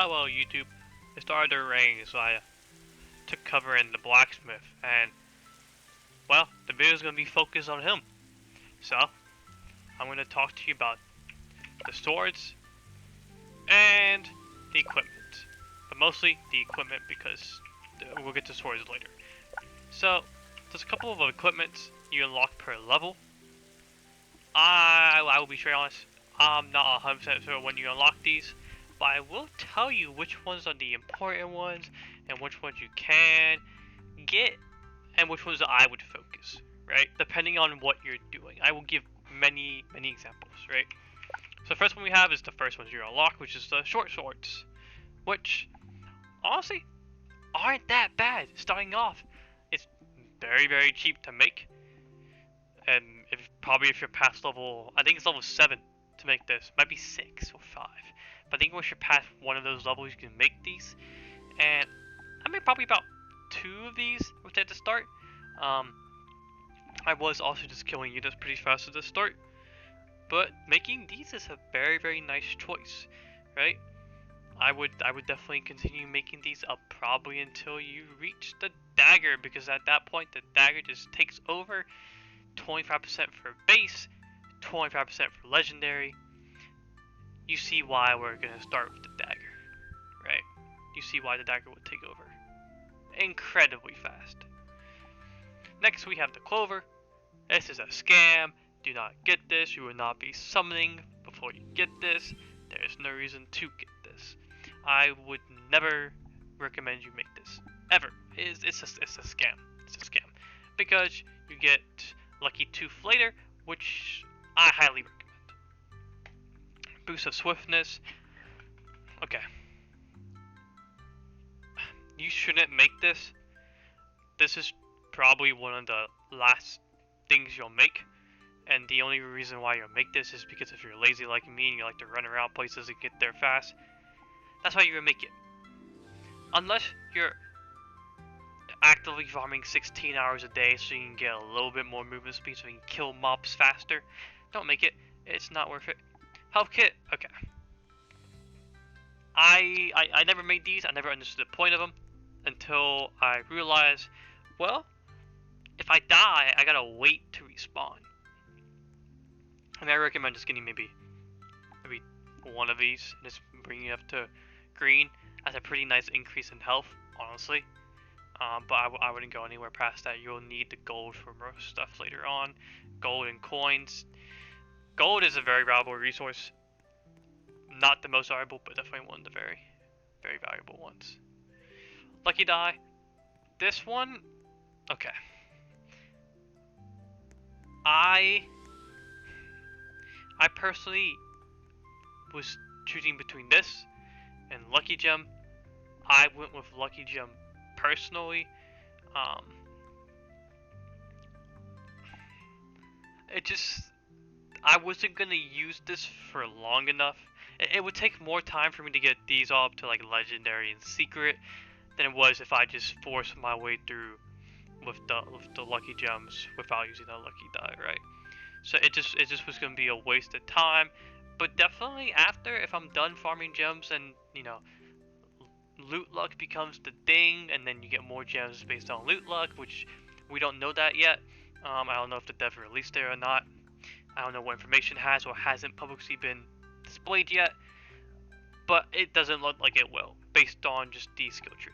Oh well, YouTube. It started to rain, so I took cover in the blacksmith, and well, the video is gonna be focused on him. So I'm gonna talk to you about the swords and the equipment, but mostly the equipment because we'll get to swords later. So there's a couple of equipments you unlock per level. I will be straight honest. I'm not 100% sure when you unlock these, but I will tell you which ones are the important ones and which ones you can get and which ones I would focus, right? Depending on what you're doing. I will give many examples, right? So the first one we have is the first ones you unlock, which is the short swords, which honestly aren't that bad starting off. It's very cheap to make, and if you're past level, I think it's level 7 to make this, might be 6 or 5, but I think once you're past one of those levels you can make these, and I made probably about 2 of these at the start. I was also just killing units pretty fast at the start, but making these is a very nice choice, right? I would definitely continue making these up probably until you reach the dagger, because at that point the dagger just takes over. 25% for base, 25% for legendary. You see why we're gonna start with the dagger, right? You see why the dagger would take over incredibly fast. Next we have the clover. This is a scam. Do not get this. You will not be summoning before you get this. There is no reason to get this. I would never recommend you make this ever. It's a scam. It's a scam because you get Lucky Tooth later, which I highly recommend. Boost of swiftness. Okay. You shouldn't make this. This is probably one of the last things you'll make. And the only reason why you'll make this is because if you're lazy like me and you like to run around places and get there fast, that's why you would make it. Unless you're actively farming 16 hours a day so you can get a little bit more movement speed so you can kill mobs faster, don't make it. It's not worth it. Health kit, okay. I never made these. I never understood the point of them until I realized, well, if I die, I gotta wait to respawn. And I recommend just getting maybe one of these, and just bringing it up to green. That's a pretty nice increase in health, honestly. But I wouldn't go anywhere past that. You'll need the gold for most stuff later on. Gold and coins. Gold is a very valuable resource. Not the most valuable, but definitely one of the very valuable ones. Lucky die. This one, okay. I personally was choosing between this and Lucky Gem. I went with Lucky Gem personally. I wasn't gonna use this for long enough. It would take more time for me to get these all up to like legendary and secret than it was if I just forced my way through with the lucky gems without using the lucky die, right? So it just was gonna be a waste of time. But definitely after, if I'm done farming gems and loot luck becomes the thing, and then you get more gems based on loot luck, which we don't know that yet. I don't know if the dev released it or not. I don't know what information has or hasn't publicly been displayed yet, but it doesn't look like it will, based on just the skill tree.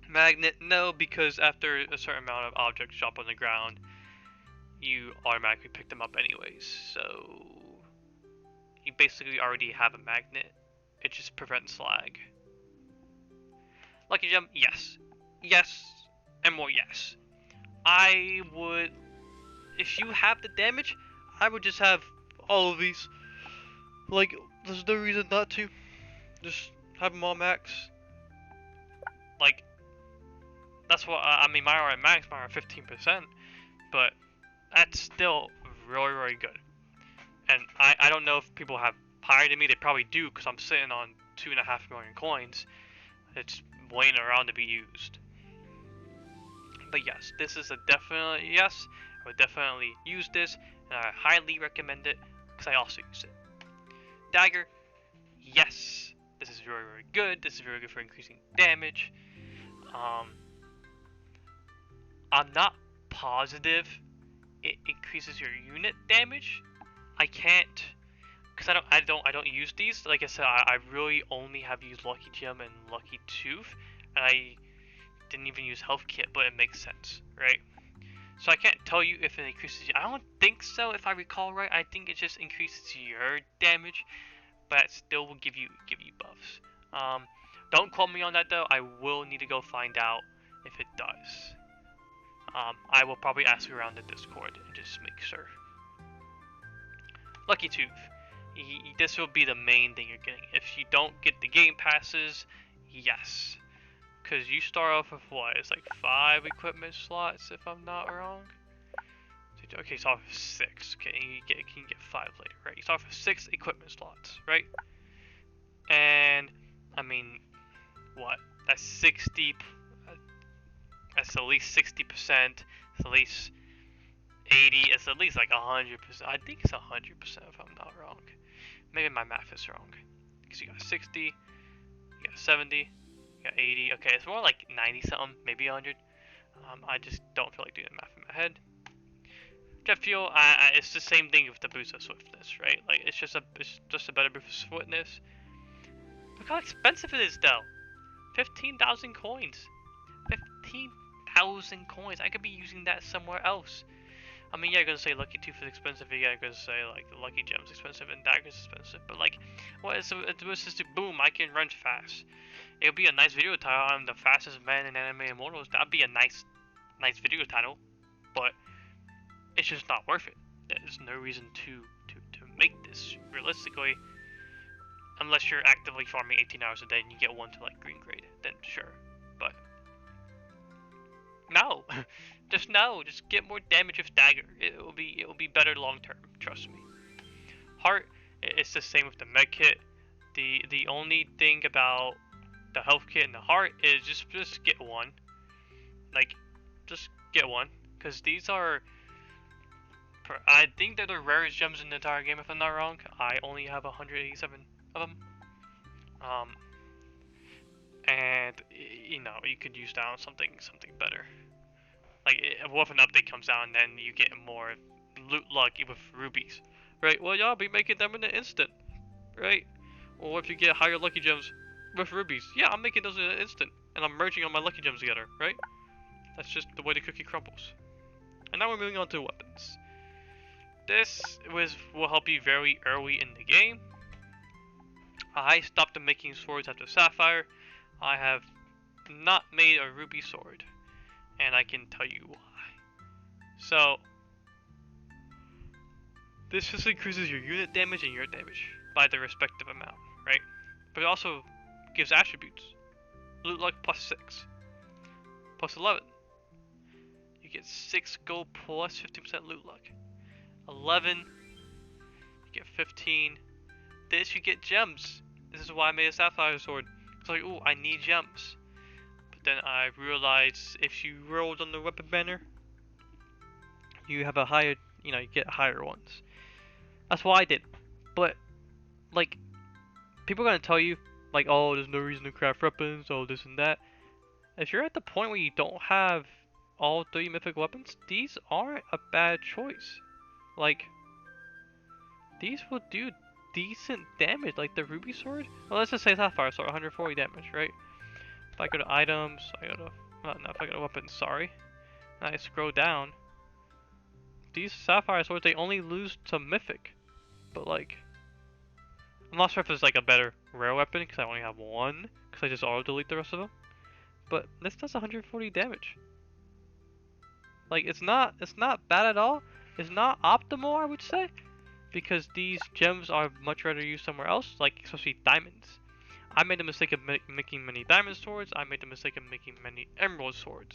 Magnet, no, because after a certain amount of objects drop on the ground, you automatically pick them up anyways, so you basically already have a magnet. It just prevents lag. Lucky gem, yes, and more yes. I would, if you have the damage, I would just have all of these. Like, there's no reason not to. Just have them all max. Like, that's what I mean. Mine are at max, mine are 15%, but that's still really good. And I don't know if people have higher than me. They probably do, because I'm sitting on 2.5 million coins. It's waiting around to be used. But yes, this is a definite yes. I would definitely use this, and I highly recommend it because I also use it. Dagger, yes. very, very good. This is very good for increasing damage. I'm not positive it increases your unit damage. I can't, because I don't use these. Like I said, I really only have used Lucky Gem and Lucky Tooth, and I didn't even use Health Kit, but it makes sense, right? So I can't tell you if it increases. I don't think so, if I recall right. I think it just increases your damage, but it still will give you buffs. Don't quote me on that though. I will need to go find out if it does. I will probably ask around the Discord and just make sure. Lucky Tooth. This will be the main thing you're getting. If you don't get the game passes, yes. Because you start off with what? It's like 5 equipment slots, if I'm not wrong. Okay, you start off with 6. Okay, and you can get 5 later, right? You start off with 6 equipment slots, right? And, I mean, what? That's 60. That's at least 60%. It's at least 80. It's at least like 100%. I think it's 100% if I'm not wrong. Maybe my math is wrong. Because you got 60, you got 70, you got 80. Okay, it's more like 90 something, maybe 100. I just don't feel like doing the math in my head. Which I feel it's the same thing with the boost of swiftness, right? Like it's just a better boost of swiftness. Look how expensive it is though. 15,000 coins. 15,000 coins. I could be using that somewhere else. I mean, yeah, you're gonna say Lucky Tooth is expensive. Yeah, you're gonna say like the Lucky Gem's expensive and Dagger's expensive. But like, what is it? It's to boom. I can run fast. It'll be a nice video title. I'm the fastest man in anime Immortals. That'd be a nice video title. But it's just not worth it. There's no reason to make this realistically, unless you're actively farming 18 hours a day and you get one to like green grade. Then sure. But no. Just get more damage with Dagger. It will be better long term, trust me. Heart, it's the same with the med kit. The only thing about the health kit and the heart is just get one. Like, just get one, because these are, I think they're the rarest gems in the entire game if I'm not wrong. I only have 187 of them. And you know, you could use that on something better. Like, what if an update comes out and then you get more loot luck with rubies, right? Well, y'all be making them in an instant, right? Or if you get higher lucky gems with rubies, yeah, I'm making those in an instant, and I'm merging all my lucky gems together, right? That's just the way the cookie crumbles. And now we're moving on to weapons. This will help you very early in the game. I stopped making swords after Sapphire. I have not made a ruby sword. And I can tell you why. So, this just increases your unit damage and your damage by the respective amount, right? But it also gives attributes. Loot luck plus 6. Plus 11. You get 6 gold plus 15% loot luck. 11. You get 15. This you get gems. This is why I made a Sapphire sword. It's like, ooh, I need gems. Then I realized if you rolled on the weapon banner, you have a higher, you get higher ones. That's what I did. But, like, people are going to tell you, like, oh, there's no reason to craft weapons, oh, this and that. If you're at the point where you don't have all 3 mythic weapons, these aren't a bad choice. Like, these will do decent damage, like the ruby sword. Well, let's just say Sapphire sword, 140 damage, right? If I go to items, if I go to weapons, sorry. And I scroll down. These Sapphire swords, they only lose to mythic. But like, I'm not sure if it's like a better rare weapon, because I only have one. Because I just auto-delete the rest of them. But this does 140 damage. Like, it's not bad at all. It's not optimal, I would say. Because these gems are much rather used somewhere else, like especially diamonds. I made the mistake of making many diamond swords. I made the mistake of making many emerald swords.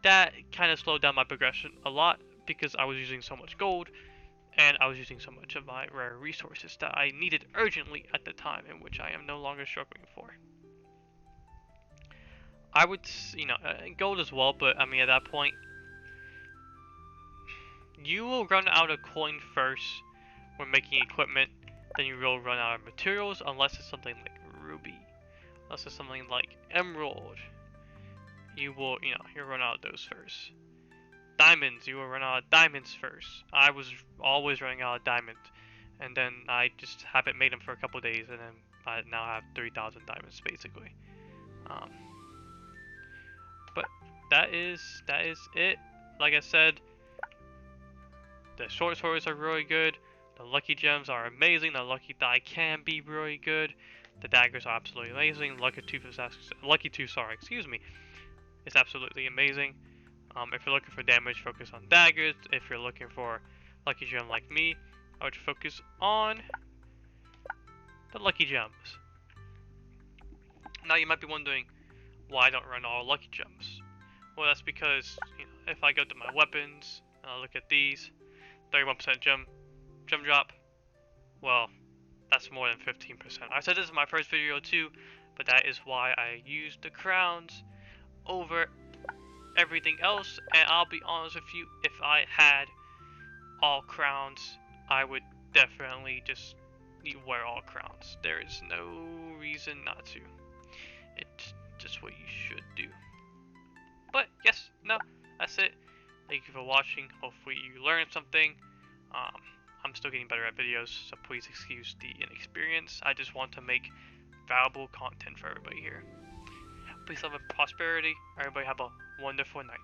That kind of slowed down my progression a lot because I was using so much gold and I was using so much of my rare resources that I needed urgently at the time, in which I am no longer struggling for. I would, gold as well, but I mean at that point, you will run out of coin first when making equipment. then you will run out of materials unless it's something like ruby. Unless it's something like emerald, you will, you'll run out of those first. Diamonds, you will run out of diamonds first. I was always running out of diamonds, and then I just haven't made them for a couple days, and then I now have 3,000 diamonds basically. But that is it. Like I said, the short swords are really good. The lucky gems are amazing. The lucky die can be really good. The daggers are absolutely amazing. Lucky tooth, sorry, excuse me, is absolutely amazing. If you're looking for damage, focus on daggers. If you're looking for lucky gem like me, I would focus on the lucky gems. Now you might be wondering why I don't run all lucky gems. Well, that's because if I go to my weapons and I look at these, 31% gem drop. Well, that's more than 15%. I said this in my first video too, but that is why I use the crowns over everything else. And I'll be honest with you, if I had all crowns, I would definitely just wear all crowns. There is no reason not to. It's just what you should do. But yes, no, that's it. Thank you for watching. Hopefully you learned something. I'm still getting better at videos, so please excuse the inexperience. I just want to make valuable content for everybody here. Please live in prosperity. Everybody have a wonderful night.